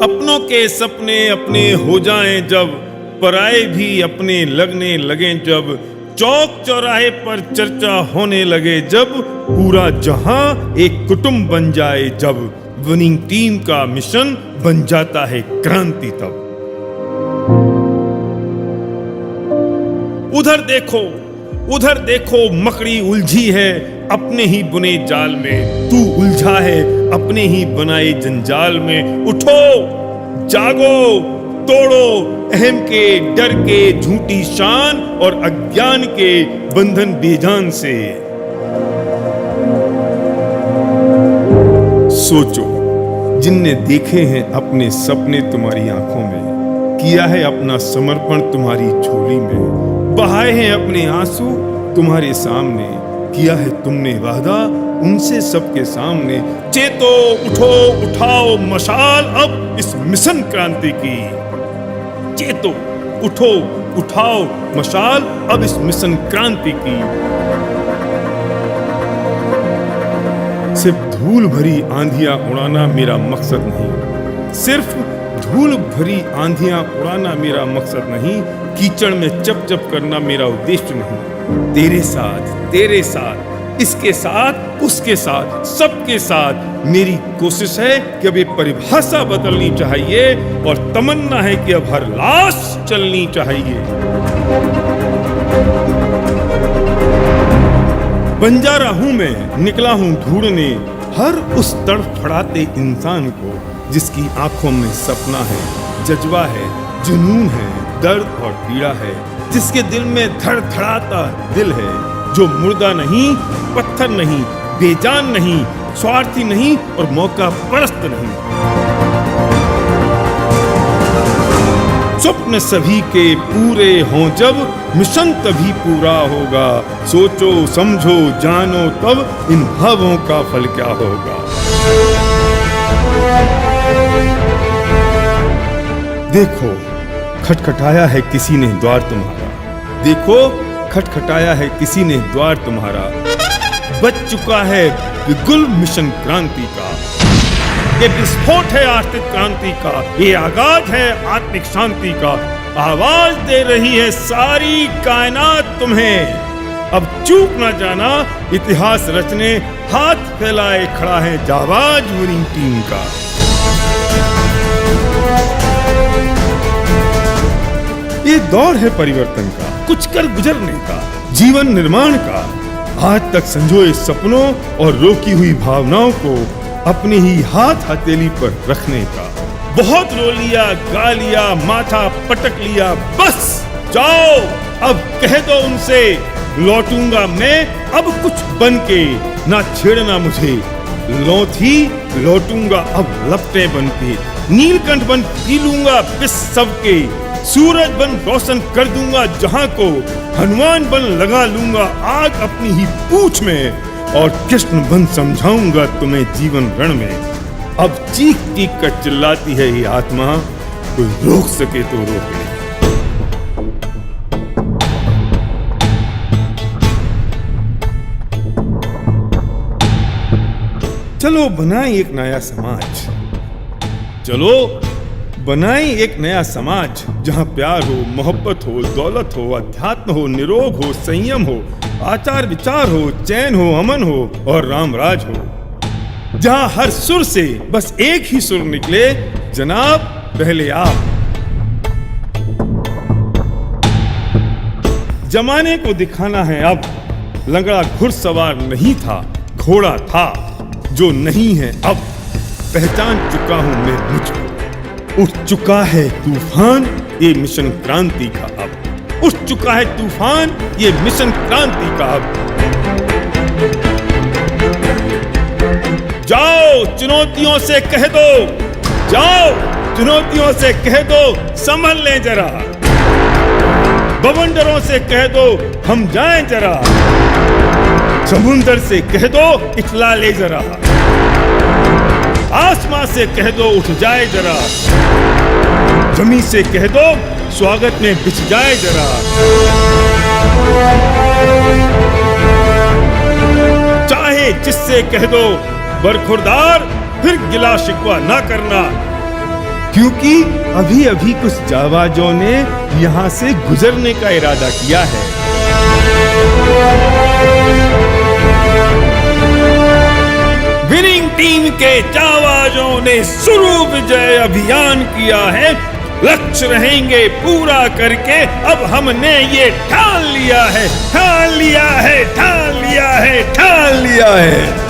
अपनों के सपने अपने हो जाएं जब, पराए भी अपने लगने लगे जब, चौक चौराहे पर चर्चा होने लगे जब, पूरा जहां एक कुटुंब बन जाए जब, विनिंग टीम का मिशन बन जाता है क्रांति तब। उधर देखो मकड़ी उलझी है अपने ही बुने जाल में, तू उलझा है अपने ही बनाए जंजाल में। उठो जागो तोड़ो अहम के डर के झूठी शान और अज्ञान के बंधन बेजान से। सोचो जिनने देखे हैं अपने सपने तुम्हारी आंखों में, किया है अपना समर्पण तुम्हारी झोली में, बहाए हैं अपने आंसू तुम्हारे सामने, किया है तुमने वादा उनसे सबके सामने। चेतो उठो उठाओ मशाल अब इस मिशन क्रांति की, चेतो उठो उठाओ मशाल अब इस मिशन क्रांति की। सिर्फ धूल भरी आंधियां उड़ाना मेरा मकसद नहीं, सिर्फ धूल भरी आंधियां उड़ाना मेरा मकसद नहीं, कीचड़ में चप चप करना मेरा उद्देश्य नहीं। तेरे साथ इसके साथ उसके साथ सबके साथ मेरी कोशिश है कि अब ये परिभाषा बदलनी चाहिए और तमन्ना है कि अब हर लाश चलनी चाहिए। बंजारा हूं मैं, निकला हूं ढूंढने हर उस तड़फड़ाते इंसान को जिसकी आंखों में सपना है, जज्बा है, जुनून है, दर्द और पीड़ा है, जिसके दिल में धड़धड़ाता दिल है, जो मुर्दा नहीं, पत्थर नहीं, बेजान नहीं, स्वार्थी नहीं और मौका परस्त नहीं। स्वप्न सभी के पूरे हों जब, मिशन तभी पूरा होगा। सोचो समझो जानो तब इन भावों का फल क्या होगा। देखो खटखटाया है किसी ने द्वार तुम्हारा, देखो खटखटाया है किसी ने द्वार तुम्हारा, बच चुका है बिगुल मिशन क्रांति का। ये विस्फोट है आर्थिक क्रांति का, ये आगाज है आत्मिक शांति का। आवाज दे रही है सारी कायनात तुम्हें, अब चूक ना जाना इतिहास रचने, हाथ फैलाए खड़ा है जाबाज विनिंग टीम का। ये दौर है परिवर्तन का, कुछ कर गुजरने का, जीवन निर्माण का, आज तक संजोए सपनों और रोकी हुई भावनाओं को अपने ही हाथ हथेली पर रखने का। बहुत रो लिया गा लिया माथा पटक लिया, बस जाओ अब कह दो उनसे, लौटूंगा मैं अब कुछ बन के, ना छेड़ना मुझे लौथी, लौटूंगा अब लपटे बन के, नीलकंठ बन पी लूंगा विष सबके, सूरज बन रोशन कर दूंगा जहां को, हनुमान बन लगा लूंगा आग अपनी ही पूंछ में, और कृष्ण बन समझाऊंगा तुम्हें जीवन रण में। अब चीख चीख कर चिल्लाती है ये आत्मा, कोई रोक सके तो रोके। चलो बनाएं एक नया समाज, चलो बनाएं एक नया समाज, जहां प्यार हो, मोहब्बत हो, दौलत हो, अध्यात्म हो, निरोग हो, संयम हो, आचार विचार हो, चैन हो, अमन हो और राम राज हो, जहां हर सुर से बस एक ही सुर निकले, जनाब पहले आप। जमाने को दिखाना है अब, लंगड़ा घुड़सवार नहीं था, घोड़ा था, जो नहीं है अब, पहचान चुका हूं मैं मुझको। उठ चुका है तूफान ये मिशन क्रांति का अब, उठ चुका है तूफान ये मिशन क्रांति का अब। जाओ चुनौतियों से कह दो, जाओ चुनौतियों से कह दो संभल लें जरा, बवंडरों से कह दो हम जाएं जरा, समुंदर से कह दो इठला ले जरा, आसमां से कह दो उठ जाए जरा, जमीन से कह दो स्वागत में बिछ जाए जरा। चाहे जिससे कह दो बरखुरदार फिर गिला शिकवा ना करना, क्योंकि अभी अभी कुछ जाबाजों ने यहाँ से गुजरने का इरादा किया है। विनिंग टीम के जाबाजों ने शुरू विजय अभियान किया है। लक्ष्य रहेंगे पूरा करके अब हमने ये ठान लिया है, ठान लिया है, ठान लिया है, ठान लिया है।